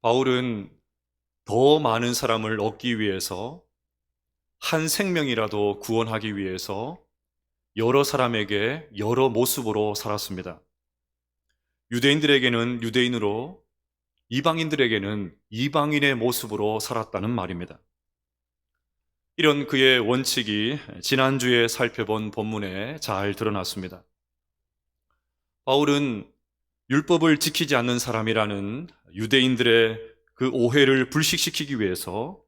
바울은 더 많은 사람을 얻기 위해서 한 생명이라도 구원하기 위해서 여러 사람에게 여러 모습으로 살았습니다. 유대인들에게는 유대인으로, 이방인들에게는 이방인의 모습으로 살았다는 말입니다. 이런 그의 원칙이 지난주에 살펴본 본문에 잘 드러났습니다. 바울은 율법을 지키지 않는 사람이라는 유대인들의 그 오해를 불식시키기 위해서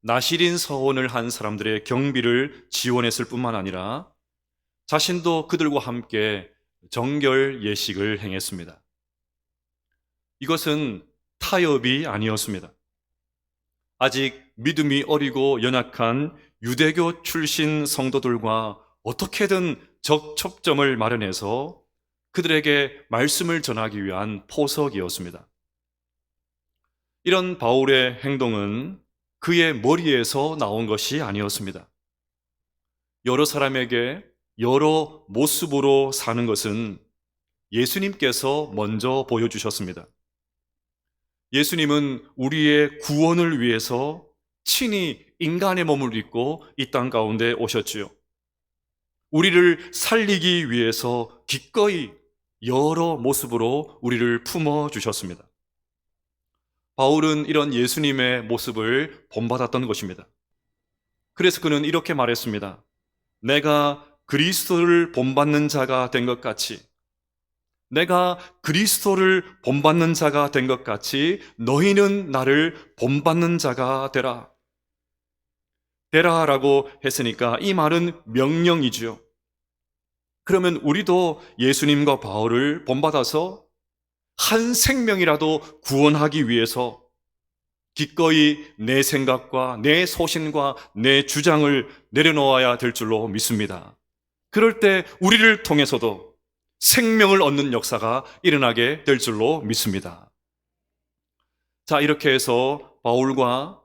나실인 서원을 한 사람들의 경비를 지원했을 뿐만 아니라 자신도 그들과 함께 정결 예식을 행했습니다. 이것은 타협이 아니었습니다. 아직 믿음이 어리고 연약한 유대교 출신 성도들과 어떻게든 접촉점을 마련해서 그들에게 말씀을 전하기 위한 포석이었습니다. 이런 바울의 행동은 그의 머리에서 나온 것이 아니었습니다. 여러 사람에게 여러 모습으로 사는 것은 예수님께서 먼저 보여주셨습니다. 예수님은 우리의 구원을 위해서 친히 인간의 몸을 입고 이 땅 가운데 오셨지요. 우리를 살리기 위해서 기꺼이 여러 모습으로 우리를 품어주셨습니다. 바울은 이런 예수님의 모습을 본받았던 것입니다. 그래서 그는 이렇게 말했습니다. 내가 그리스도를 본받는 자가 된 것 같이, 내가 그리스도를 본받는 자가 된 것 같이 너희는 나를 본받는 자가 되라. 되라라고 했으니까 이 말은 명령이지요. 그러면 우리도 예수님과 바울을 본받아서 한 생명이라도 구원하기 위해서 기꺼이 내 생각과 내 소신과 내 주장을 내려놓아야 될 줄로 믿습니다. 그럴 때 우리를 통해서도 생명을 얻는 역사가 일어나게 될 줄로 믿습니다. 자, 이렇게 해서 바울과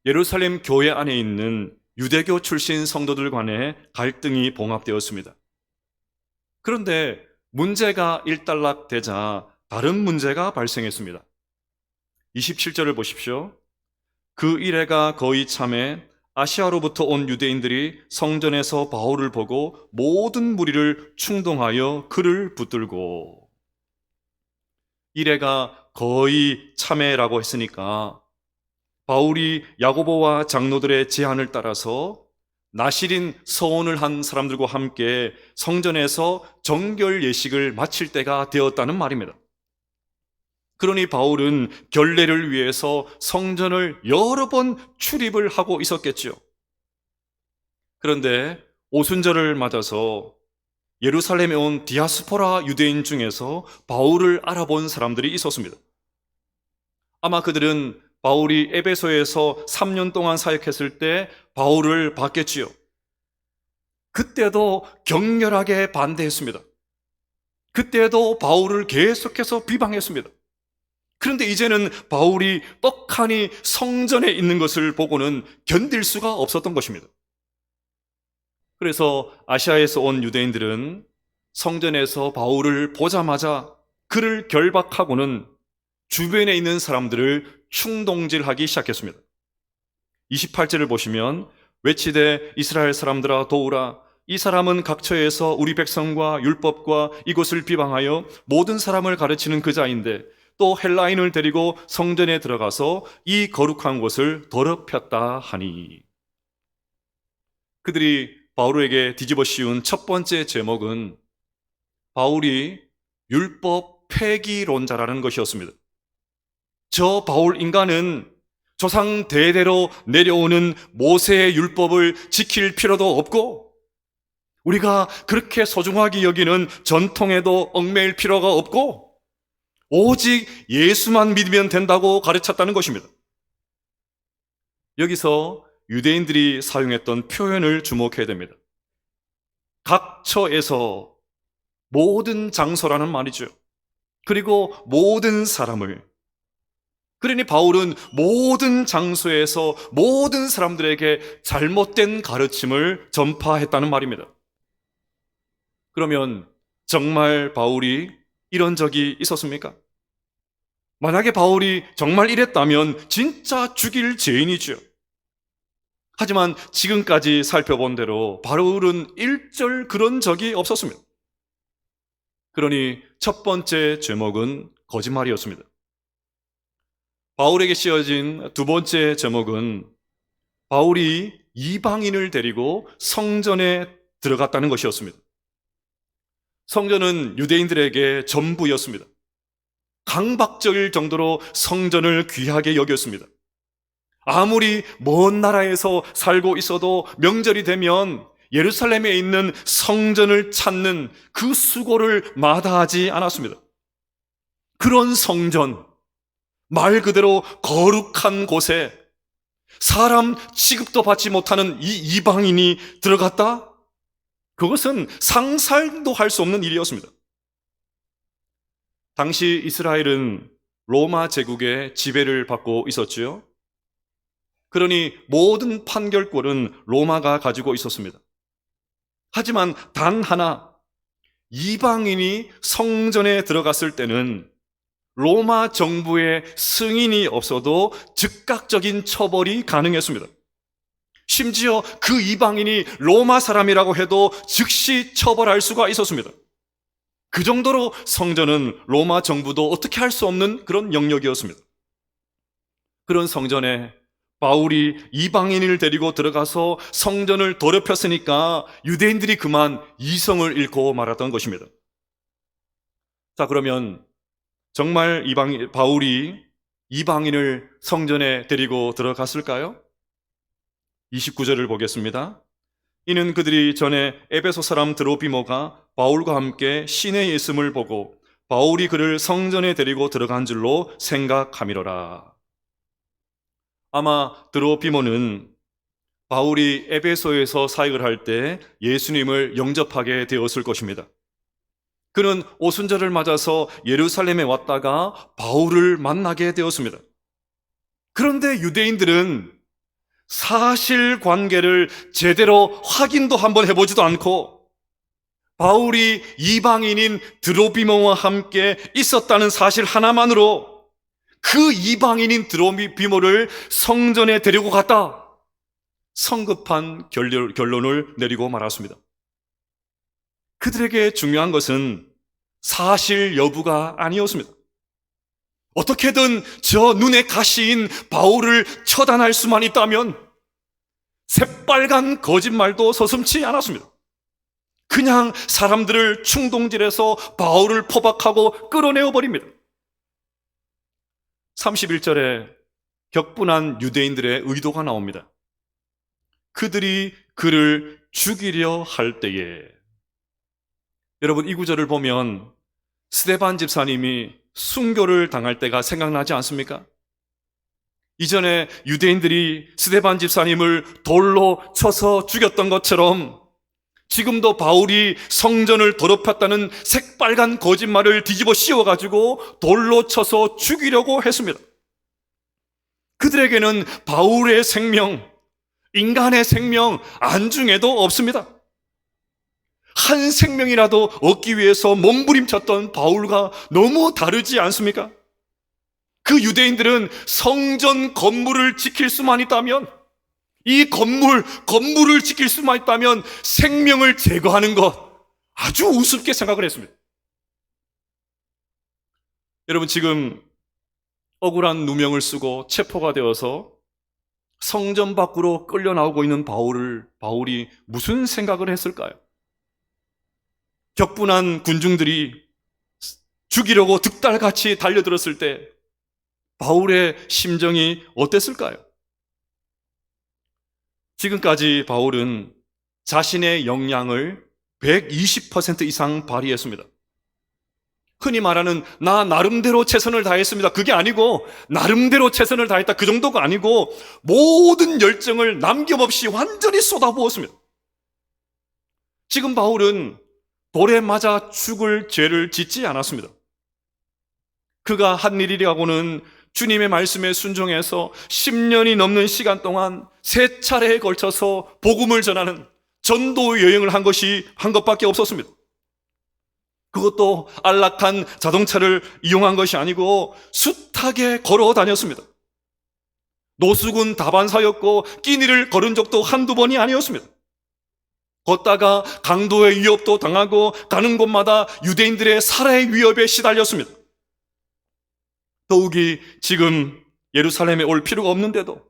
예루살렘 교회 안에 있는 유대교 출신 성도들 간의 갈등이 봉합되었습니다. 그런데 문제가 일단락되자 다른 문제가 발생했습니다. 27절을 보십시오. 그 이래가 거의 참에 아시아로부터 온 유대인들이 성전에서 바울을 보고 모든 무리를 충동하여 그를 붙들고, 이래가 거의 참회라고 했으니까 바울이 야고보와 장로들의 제안을 따라서 나실인 서원을 한 사람들과 함께 성전에서 정결 예식을 마칠 때가 되었다는 말입니다. 그러니 바울은 결례를 위해서 성전을 여러 번 출입을 하고 있었겠죠. 그런데 오순절을 맞아서 예루살렘에 온 디아스포라 유대인 중에서 바울을 알아본 사람들이 있었습니다. 아마 그들은 바울이 에베소에서 3년 동안 사역했을 때 바울을 봤겠지요. 그때도 격렬하게 반대했습니다. 그때도 바울을 계속해서 비방했습니다. 그런데 이제는 바울이 떡하니 성전에 있는 것을 보고는 견딜 수가 없었던 것입니다. 그래서 아시아에서 온 유대인들은 성전에서 바울을 보자마자 그를 결박하고는 주변에 있는 사람들을 충동질하기 시작했습니다. 28절을 보시면 외치되 이스라엘 사람들아 도우라, 이 사람은 각처에서 우리 백성과 율법과 이곳을 비방하여 모든 사람을 가르치는 그 자인데 또 헬라인을 데리고 성전에 들어가서 이 거룩한 곳을 더럽혔다 하니. 그들이 바울에게 뒤집어 씌운 첫 번째 제목은 바울이 율법 폐기론자라는 것이었습니다. 저 바울 인간은 조상 대대로 내려오는 모세의 율법을 지킬 필요도 없고 우리가 그렇게 소중하게 여기는 전통에도 얽매일 필요가 없고 오직 예수만 믿으면 된다고 가르쳤다는 것입니다. 여기서 유대인들이 사용했던 표현을 주목해야 됩니다. 각처에서, 모든 장소라는 말이죠. 그리고 모든 사람을. 그러니 바울은 모든 장소에서 모든 사람들에게 잘못된 가르침을 전파했다는 말입니다. 그러면 정말 바울이 이런 적이 있었습니까? 만약에 바울이 정말 이랬다면 진짜 죽일 죄인이죠. 하지만 지금까지 살펴본 대로 바울은 일절 그런 적이 없었습니다. 그러니 첫 번째 제목은 거짓말이었습니다. 바울에게 씌워진 두 번째 제목은 바울이 이방인을 데리고 성전에 들어갔다는 것이었습니다. 성전은 유대인들에게 전부였습니다. 강박적일 정도로 성전을 귀하게 여겼습니다. 아무리 먼 나라에서 살고 있어도 명절이 되면 예루살렘에 있는 성전을 찾는 그 수고를 마다하지 않았습니다. 그런 성전, 말 그대로 거룩한 곳에 사람 취급도 받지 못하는 이 이방인이 들어갔다? 그것은 상상도 할 수 없는 일이었습니다. 당시 이스라엘은 로마 제국의 지배를 받고 있었지요. 그러니 모든 판결권은 로마가 가지고 있었습니다. 하지만 단 하나, 이방인이 성전에 들어갔을 때는 로마 정부의 승인이 없어도 즉각적인 처벌이 가능했습니다. 심지어 그 이방인이 로마 사람이라고 해도 즉시 처벌할 수가 있었습니다. 그 정도로 성전은 로마 정부도 어떻게 할 수 없는 그런 영역이었습니다. 그런 성전에 바울이 이방인을 데리고 들어가서 성전을 더럽혔으니까 유대인들이 그만 이성을 잃고 말았던 것입니다. 자, 그러면 정말 바울이 이방인을 성전에 데리고 들어갔을까요? 29절을 보겠습니다. 이는 그들이 전에 에베소 사람 드로비모가 바울과 함께 시내에 있음을 보고 바울이 그를 성전에 데리고 들어간 줄로 생각함이로라. 아마 드로비모는 바울이 에베소에서 사역을 할 때 예수님을 영접하게 되었을 것입니다. 그는 오순절을 맞아서 예루살렘에 왔다가 바울을 만나게 되었습니다. 그런데 유대인들은 사실관계를 제대로 확인도 한번 해보지도 않고 바울이 이방인인 드로비모와 함께 있었다는 사실 하나만으로 그 이방인인 드로비모를 성전에 데리고 갔다. 성급한 결론을 내리고 말았습니다. 그들에게 중요한 것은 사실 여부가 아니었습니다. 어떻게든 저 눈에 가시인 바울을 처단할 수만 있다면 새빨간 거짓말도 서슴지 않았습니다. 그냥 사람들을 충동질해서 바울을 포박하고 끌어내어 버립니다. 31절에 격분한 유대인들의 의도가 나옵니다. 그들이 그를 죽이려 할 때에. 여러분, 이 구절을 보면 스데반 집사님이 순교를 당할 때가 생각나지 않습니까? 이전에 유대인들이 스데반 집사님을 돌로 쳐서 죽였던 것처럼 지금도 바울이 성전을 더럽혔다는 새빨간 거짓말을 뒤집어 씌워가지고 돌로 쳐서 죽이려고 했습니다. 그들에게는 바울의 생명, 인간의 생명 안중에도 없습니다. 한 생명이라도 얻기 위해서 몸부림쳤던 바울과 너무 다르지 않습니까? 그 유대인들은 성전 건물을 지킬 수만 있다면, 이 건물을 지킬 수만 있다면 생명을 제거하는 것 아주 우습게 생각을 했습니다. 여러분, 지금 억울한 누명을 쓰고 체포가 되어서 성전 밖으로 끌려 나오고 있는 바울이 무슨 생각을 했을까요? 격분한 군중들이 죽이려고 득달같이 달려들었을 때 바울의 심정이 어땠을까요? 지금까지 바울은 자신의 역량을 120% 이상 발휘했습니다. 흔히 말하는 나 나름대로 최선을 다했습니다. 그게 아니고 나름대로 최선을 다했다. 그 정도가 아니고 모든 열정을 남김없이 완전히 쏟아부었습니다. 지금 바울은 돌에 맞아 죽을 죄를 짓지 않았습니다. 그가 한 일이라고는 주님의 말씀에 순종해서 10년이 넘는 시간 동안 3차례에 걸쳐서 복음을 전하는 전도 여행을 한 것밖에 없었습니다. 그것도 안락한 자동차를 이용한 것이 아니고 숱하게 걸어 다녔습니다. 노숙은 다반사였고 끼니를 걸은 적도 한두 번이 아니었습니다. 걷다가 강도의 위협도 당하고 가는 곳마다 유대인들의 살해의 위협에 시달렸습니다. 더욱이 지금 예루살렘에 올 필요가 없는데도,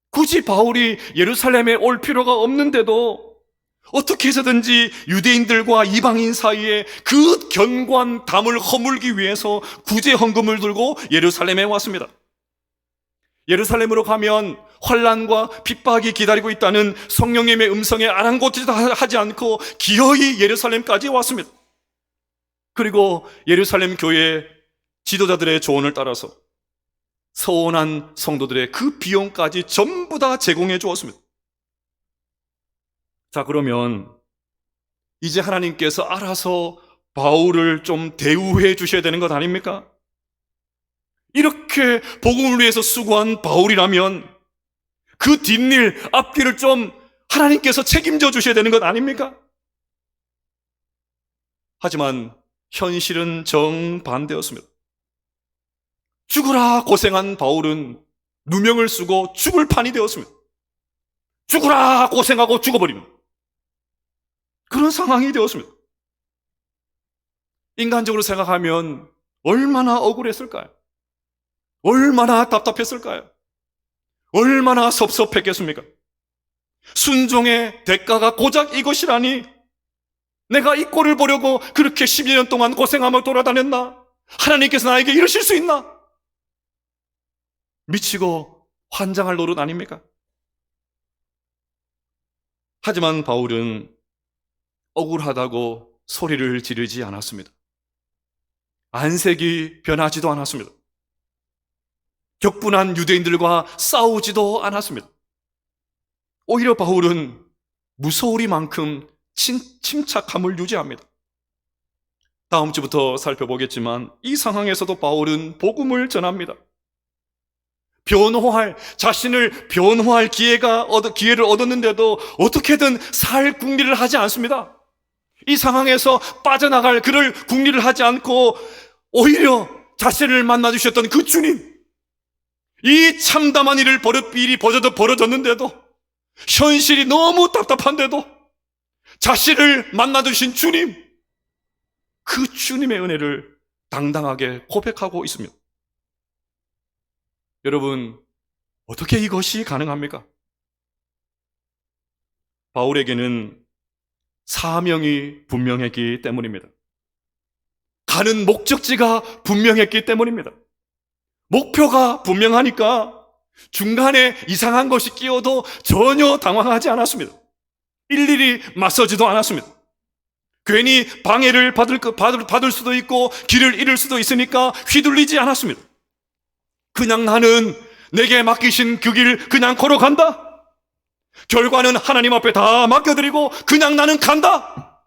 굳이 바울이 예루살렘에 올 필요가 없는데도 어떻게 해서든지 유대인들과 이방인 사이에 그 견고한 담을 허물기 위해서 구제 헌금을 들고 예루살렘에 왔습니다. 예루살렘으로 가면 환난과 핍박이 기다리고 있다는 성령님의 음성에 아랑곳하지도 하지 않고 기어이 예루살렘까지 왔습니다. 그리고 예루살렘 교회 지도자들의 조언을 따라서 서원한 성도들의 그 비용까지 전부 다 제공해 주었습니다. 자, 그러면 이제 하나님께서 알아서 바울을 좀 대우해 주셔야 되는 것 아닙니까? 이렇게 복음을 위해서 수고한 바울이라면 그 뒷일, 앞길을 좀 하나님께서 책임져 주셔야 되는 것 아닙니까? 하지만 현실은 정반대였습니다. 죽으라 고생한 바울은 누명을 쓰고 죽을 판이 되었습니다. 죽으라 고생하고 죽어버리는 그런 상황이 되었습니다. 인간적으로 생각하면 얼마나 억울했을까요? 얼마나 답답했을까요? 얼마나 섭섭했겠습니까? 순종의 대가가 고작 이것이라니, 내가 이 꼴을 보려고 그렇게 12년 동안 고생하며 돌아다녔나? 하나님께서 나에게 이러실 수 있나? 미치고 환장할 노릇 아닙니까? 하지만 바울은 억울하다고 소리를 지르지 않았습니다. 안색이 변하지도 않았습니다. 격분한 유대인들과 싸우지도 않았습니다. 오히려 바울은 무서우리만큼 침착함을 유지합니다. 다음 주부터 살펴보겠지만 이 상황에서도 바울은 복음을 전합니다. 자신을 변호할 기회를 얻었는데도 어떻게든 살 궁리를 하지 않습니다. 이 상황에서 빠져나갈 그를 궁리를 하지 않고 오히려 자신을 만나주셨던 그 주님, 이 참담한 일이 벌어졌는데도, 현실이 너무 답답한데도 자신을 만나주신 주님, 그 주님의 은혜를 당당하게 고백하고 있습니다. 여러분, 어떻게 이것이 가능합니까? 바울에게는 사명이 분명했기 때문입니다. 가는 목적지가 분명했기 때문입니다. 목표가 분명하니까 중간에 이상한 것이 끼어도 전혀 당황하지 않았습니다. 일일이 맞서지도 않았습니다. 괜히 방해를 받을 수도 있고 길을 잃을 수도 있으니까 휘둘리지 않았습니다. 그냥 나는 내게 맡기신 그 길 그냥 걸어간다. 결과는 하나님 앞에 다 맡겨드리고 그냥 나는 간다.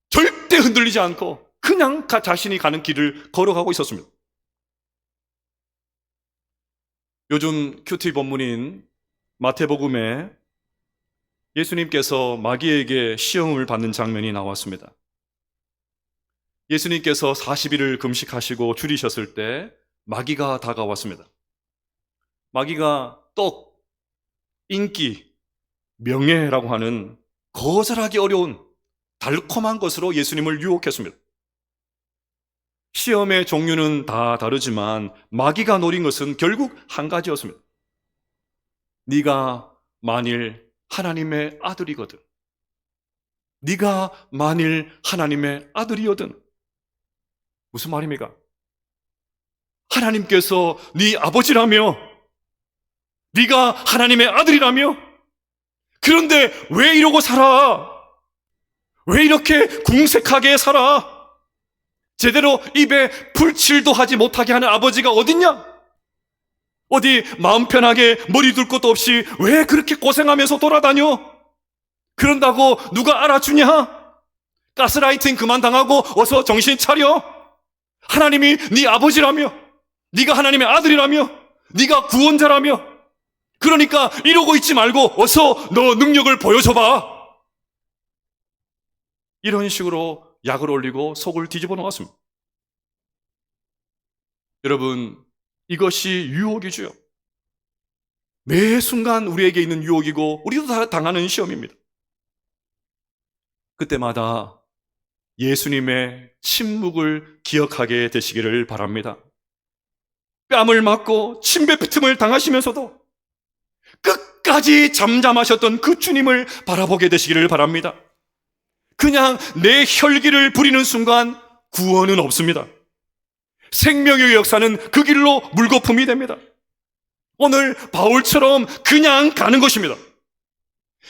절대 흔들리지 않고 그냥 자신이 가는 길을 걸어가고 있었습니다. 요즘 큐티 본문인 마태복음에 예수님께서 마귀에게 시험을 받는 장면이 나왔습니다. 예수님께서 40일을 금식하시고 줄이셨을 때 마귀가 다가왔습니다. 마귀가 떡, 인기, 명예라고 하는 거절하기 어려운 달콤한 것으로 예수님을 유혹했습니다. 시험의 종류는 다 다르지만 마귀가 노린 것은 결국 한 가지였습니다. 네가 만일 하나님의 아들이거든, 네가 만일 하나님의 아들이거든. 무슨 말입니까? 하나님께서 네 아버지라며, 네가 하나님의 아들이라며, 그런데 왜 이러고 살아? 왜 이렇게 궁색하게 살아? 제대로 입에 풀칠도 하지 못하게 하는 아버지가 어딨냐? 어디 마음 편하게 머리 둘 것도 없이 왜 그렇게 고생하면서 돌아다녀? 그런다고 누가 알아주냐? 가스라이팅 그만 당하고 어서 정신 차려. 하나님이 네 아버지라며, 네가 하나님의 아들이라며, 네가 구원자라며, 그러니까 이러고 있지 말고 어서 너 능력을 보여줘봐. 이런 식으로 약을 올리고 속을 뒤집어 놓았습니다. 여러분, 이것이 유혹이죠. 매 순간 우리에게 있는 유혹이고 우리도 다 당하는 시험입니다. 그때마다 예수님의 침묵을 기억하게 되시기를 바랍니다. 뺨을 맞고 침뱉음을 당하시면서도 끝까지 잠잠하셨던 그 주님을 바라보게 되시기를 바랍니다. 그냥 내 혈기를 부리는 순간 구원은 없습니다. 생명의 역사는 그 길로 물거품이 됩니다. 오늘 바울처럼 그냥 가는 것입니다.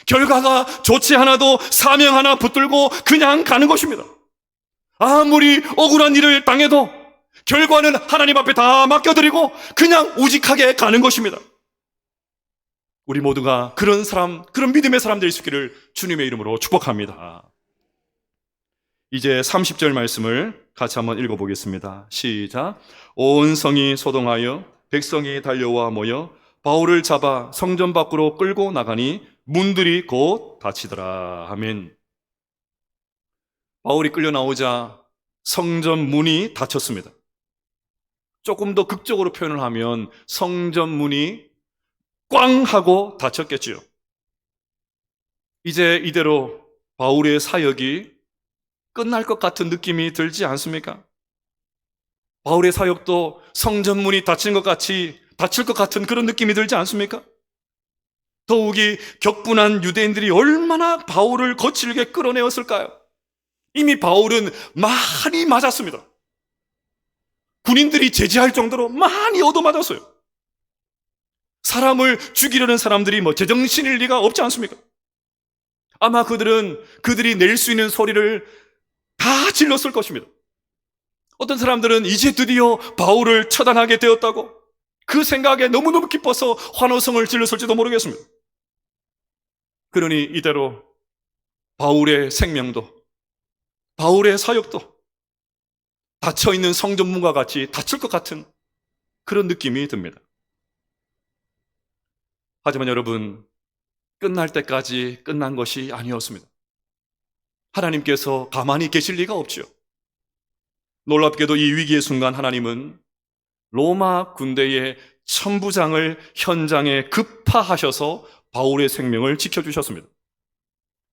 결과가 좋지 않아도 사명 하나 붙들고 그냥 가는 것입니다. 아무리 억울한 일을 당해도 결과는 하나님 앞에 다 맡겨드리고 그냥 우직하게 가는 것입니다. 우리 모두가 그런 사람, 그런 믿음의 사람 될 수 있기를 주님의 이름으로 축복합니다. 이제 30절 말씀을 같이 한번 읽어보겠습니다. 시작. 온 성이 소동하여 백성이 달려와 모여 바울을 잡아 성전 밖으로 끌고 나가니 문들이 곧 닫히더라. 아멘. 바울이 끌려 나오자 성전 문이 닫혔습니다. 조금 더 극적으로 표현을 하면 성전 문이 꽝 하고 닫혔겠지요. 이제 이대로 바울의 사역이 끝날 것 같은 느낌이 들지 않습니까? 바울의 사역도 성전 문이 닫힌 것 같이 닫힐 것 같은 그런 느낌이 들지 않습니까? 더욱이 격분한 유대인들이 얼마나 바울을 거칠게 끌어내었을까요? 이미 바울은 많이 맞았습니다. 군인들이 제지할 정도로 많이 얻어맞았어요. 사람을 죽이려는 사람들이 제정신일 리가 없지 않습니까? 아마 그들이 낼 수 있는 소리를 다 질렀을 것입니다. 어떤 사람들은 이제 드디어 바울을 처단하게 되었다고 그 생각에 너무너무 기뻐서 환호성을 질렀을지도 모르겠습니다. 그러니 이대로 바울의 생명도, 바울의 사역도 닫혀있는 성전문과 같이 닫힐 것 같은 그런 느낌이 듭니다. 하지만 여러분, 끝날 때까지 끝난 것이 아니었습니다. 하나님께서 가만히 계실 리가 없지요. 놀랍게도 이 위기의 순간 하나님은 로마 군대의 천부장을 현장에 급파하셔서 바울의 생명을 지켜주셨습니다.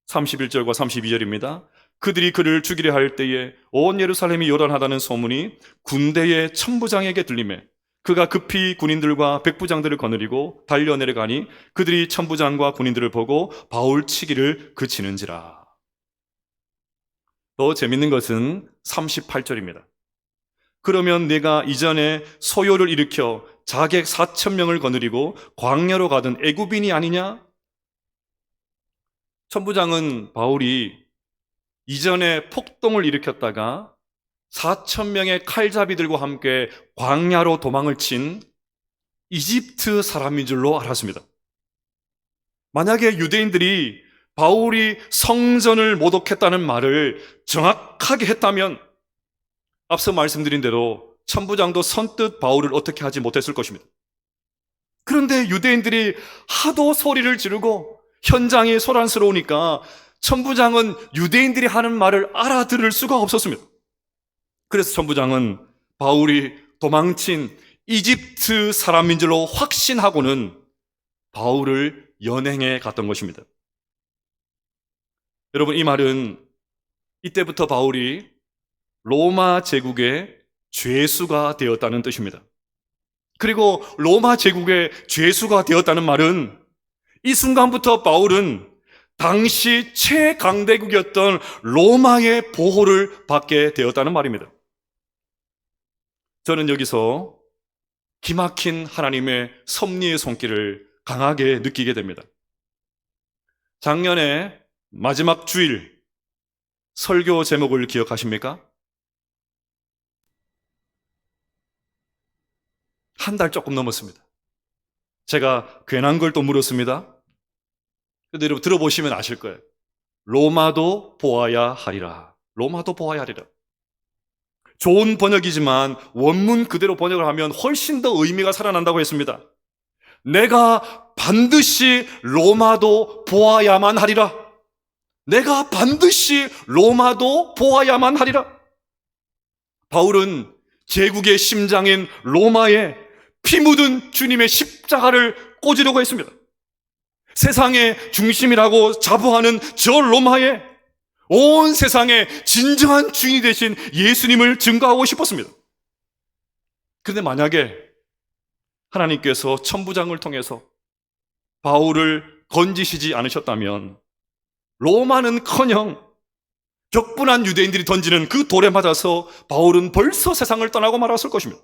31절과 32절입니다. 그들이 그를 죽이려 할 때에 온 예루살렘이 요란하다는 소문이 군대의 천부장에게 들리매 그가 급히 군인들과 백부장들을 거느리고 달려 내려가니 그들이 천부장과 군인들을 보고 바울 치기를 그치는지라. 더 재밌는 것은 38절입니다. 그러면 내가 이전에 소요를 일으켜 자객 4,000명을 거느리고 광야로 가던 애굽인이 아니냐? 천부장은 바울이 이전에 폭동을 일으켰다가 4,000명의 칼잡이들과 함께 광야로 도망을 친 이집트 사람인 줄로 알았습니다. 만약에 유대인들이 바울이 성전을 모독했다는 말을 정확하게 했다면 앞서 말씀드린 대로 천부장도 선뜻 바울을 어떻게 하지 못했을 것입니다. 그런데 유대인들이 하도 소리를 지르고 현장이 소란스러우니까 천부장은 유대인들이 하는 말을 알아들을 수가 없었습니다. 그래서 천부장은 바울이 도망친 이집트 사람인 줄로 확신하고는 바울을 연행해 갔던 것입니다. 여러분, 이 말은 이때부터 바울이 로마 제국의 죄수가 되었다는 뜻입니다. 그리고 로마 제국의 죄수가 되었다는 말은 이 순간부터 바울은 당시 최강대국이었던 로마의 보호를 받게 되었다는 말입니다. 저는 여기서 기막힌 하나님의 섭리의 손길을 강하게 느끼게 됩니다. 작년에 마지막 주일 설교 제목을 기억하십니까? 한 달 조금 넘었습니다. 제가 괜한 걸 또 물었습니다. 근데 여러분 들어보시면 아실 거예요. 로마도 보아야 하리라. 로마도 보아야 하리라. 좋은 번역이지만 원문 그대로 번역을 하면 훨씬 더 의미가 살아난다고 했습니다. 내가 반드시 로마도 보아야만 하리라. 내가 반드시 로마도 보아야만 하리라. 바울은 제국의 심장인 로마에 피 묻은 주님의 십자가를 꽂으려고 했습니다. 세상의 중심이라고 자부하는 저 로마에 온 세상의 진정한 주인이 되신 예수님을 증거하고 싶었습니다. 그런데 만약에 하나님께서 천부장을 통해서 바울을 건지시지 않으셨다면 로마는커녕 격분한 유대인들이 던지는 그 돌에 맞아서 바울은 벌써 세상을 떠나고 말았을 것입니다.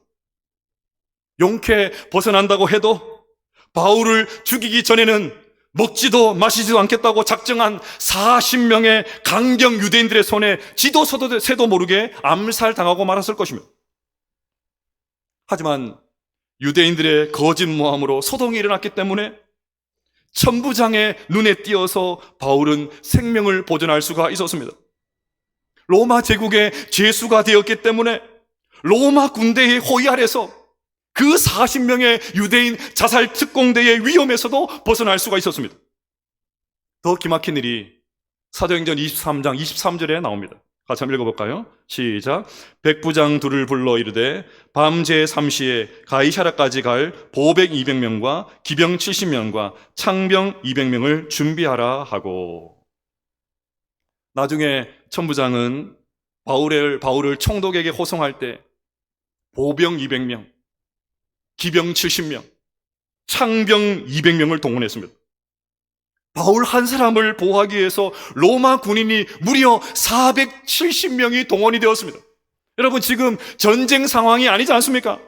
용케 벗어난다고 해도 바울을 죽이기 전에는 먹지도 마시지도 않겠다고 작정한 40명의 강경 유대인들의 손에 지도 새도 모르게 암살당하고 말았을 것입니다. 하지만 유대인들의 거짓 모함으로 소동이 일어났기 때문에 천부장의 눈에 띄어서 바울은 생명을 보존할 수가 있었습니다. 로마 제국의 죄수가 되었기 때문에 로마 군대의 호위 아래서 그 40명의 유대인 자살 특공대의 위험에서도 벗어날 수가 있었습니다. 더 기막힌 일이 사도행전 23장 23절에 나옵니다. 같이 한번 읽어볼까요? 시작. 백부장 둘을 불러 이르되 밤제 3시에 가이사랴까지 갈 보백 200명과 기병 70명과 창병 200명을 준비하라 하고. 나중에 천부장은 바울을 총독에게 호송할 때 보병 200명, 기병 70명, 창병 200명을 동원했습니다. 바울 한 사람을 보호하기 위해서 로마 군인이 무려 470명이 동원이 되었습니다. 여러분, 지금 전쟁 상황이 아니지 않습니까?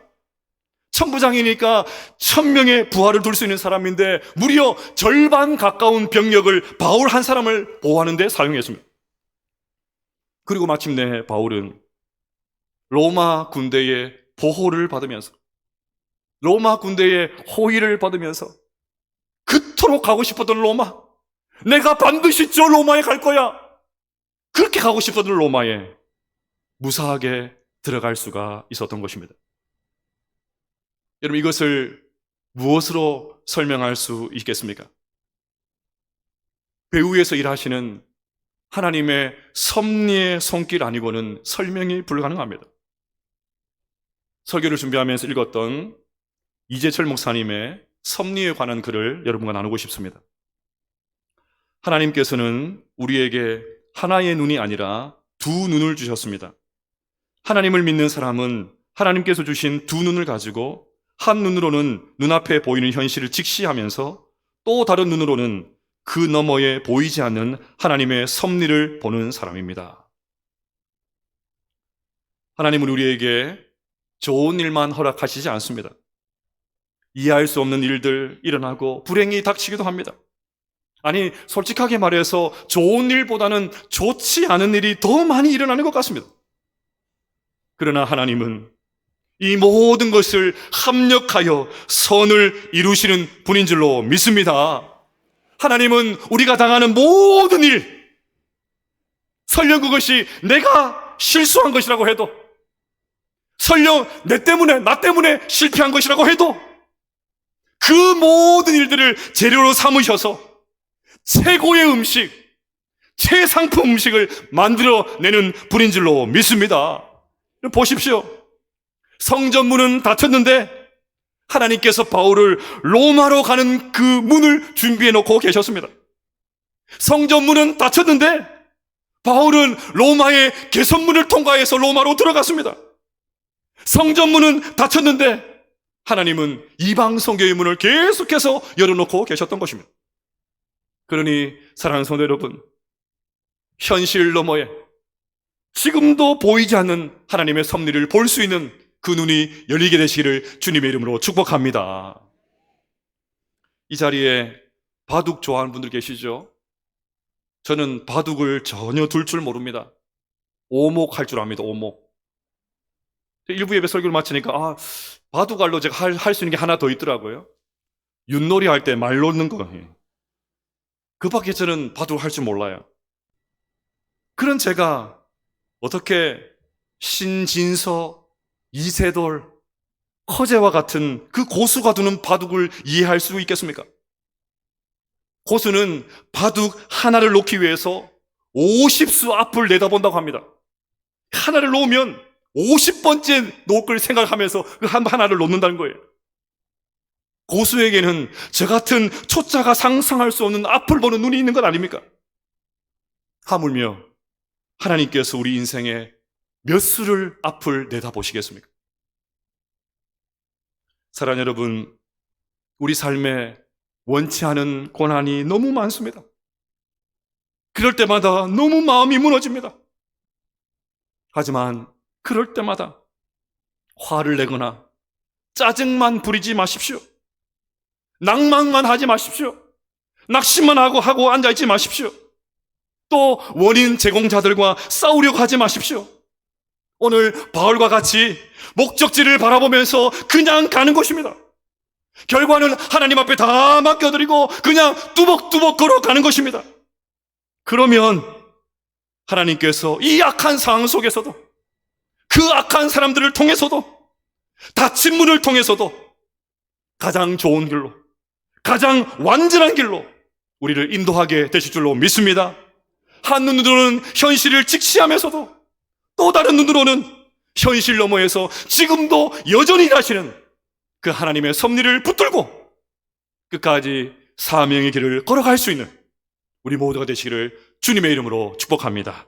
천부장이니까 1000명의 부하를 둘 수 있는 사람인데 무려 절반 가까운 병력을 바울 한 사람을 보호하는 데 사용했습니다. 그리고 마침내 바울은 로마 군대의 보호를 받으면서, 로마 군대의 호의를 받으면서 그토록 가고 싶었던 로마, 내가 반드시 저 로마에 갈 거야, 그렇게 가고 싶었던 로마에 무사하게 들어갈 수가 있었던 것입니다. 여러분, 이것을 무엇으로 설명할 수 있겠습니까? 배후에서 일하시는 하나님의 섭리의 손길 아니고는 설명이 불가능합니다. 설교를 준비하면서 읽었던 이재철 목사님의 섭리에 관한 글을 여러분과 나누고 싶습니다. 하나님께서는 우리에게 하나의 눈이 아니라 두 눈을 주셨습니다. 하나님을 믿는 사람은 하나님께서 주신 두 눈을 가지고 한 눈으로는 눈앞에 보이는 현실을 직시하면서 또 다른 눈으로는 그 너머에 보이지 않는 하나님의 섭리를 보는 사람입니다. 하나님은 우리에게 좋은 일만 허락하시지 않습니다. 이해할 수 없는 일들 일어나고 불행이 닥치기도 합니다. 아니, 솔직하게 말해서 좋은 일보다는 좋지 않은 일이 더 많이 일어나는 것 같습니다. 그러나 하나님은 이 모든 것을 합력하여 선을 이루시는 분인 줄로 믿습니다. 하나님은 우리가 당하는 모든 일, 설령 그것이 내가 실수한 것이라고 해도, 설령 나 때문에 실패한 것이라고 해도 그 모든 일들을 재료로 삼으셔서 최고의 음식, 최상품 음식을 만들어내는 분인 줄로 믿습니다. 보십시오. 성전문은 닫혔는데 하나님께서 바울을 로마로 가는 그 문을 준비해 놓고 계셨습니다. 성전문은 닫혔는데 바울은 로마의 개선문을 통과해서 로마로 들어갔습니다. 성전문은 닫혔는데 하나님은 이방 성교의 문을 계속해서 열어놓고 계셨던 것입니다. 그러니 사랑하는 성도 여러분, 현실 너머에 지금도 보이지 않는 하나님의 섭리를 볼 수 있는 그 눈이 열리게 되시기를 주님의 이름으로 축복합니다. 이 자리에 바둑 좋아하는 분들 계시죠? 저는 바둑을 전혀 둘 줄 모릅니다. 오목할 줄 압니다. 오목. 일부 예배 설교를 마치니까 바둑알로 제가 할 수 있는 게 하나 더 있더라고요. 윷놀이 할 때 말 놓는 거. 그 밖에 저는 바둑 할 줄 몰라요. 그런 제가 어떻게 신진서, 이세돌, 허재와 같은 그 고수가 두는 바둑을 이해할 수 있겠습니까? 고수는 바둑 하나를 놓기 위해서 50수 앞을 내다본다고 합니다. 하나를 놓으면 50번째 놓을 걸 생각하면서 그 하나를 놓는다는 거예요. 고수에게는 저 같은 초짜가 상상할 수 없는 앞을 보는 눈이 있는 것 아닙니까? 하물며 하나님께서 우리 인생에 몇 수를 앞을 내다보시겠습니까? 사랑하는 여러분, 우리 삶에 원치 않은 고난이 너무 많습니다. 그럴 때마다 너무 마음이 무너집니다. 하지만 그럴 때마다 화를 내거나 짜증만 부리지 마십시오. 낭망만 하지 마십시오. 낙심만 하고 앉아있지 마십시오. 또 원인 제공자들과 싸우려고 하지 마십시오. 오늘 바울과 같이 목적지를 바라보면서 그냥 가는 것입니다. 결과는 하나님 앞에 다 맡겨드리고 그냥 뚜벅뚜벅 걸어가는 것입니다. 그러면 하나님께서 이 악한 상황 속에서도, 그 악한 사람들을 통해서도, 닫힌 문을 통해서도 가장 좋은 길로, 가장 완전한 길로 우리를 인도하게 되실 줄로 믿습니다. 한 눈으로는 현실을 직시하면서도 또 다른 눈으로는 현실 너머에서 지금도 여전히 일하시는 그 하나님의 섭리를 붙들고 끝까지 사명의 길을 걸어갈 수 있는 우리 모두가 되시기를 주님의 이름으로 축복합니다.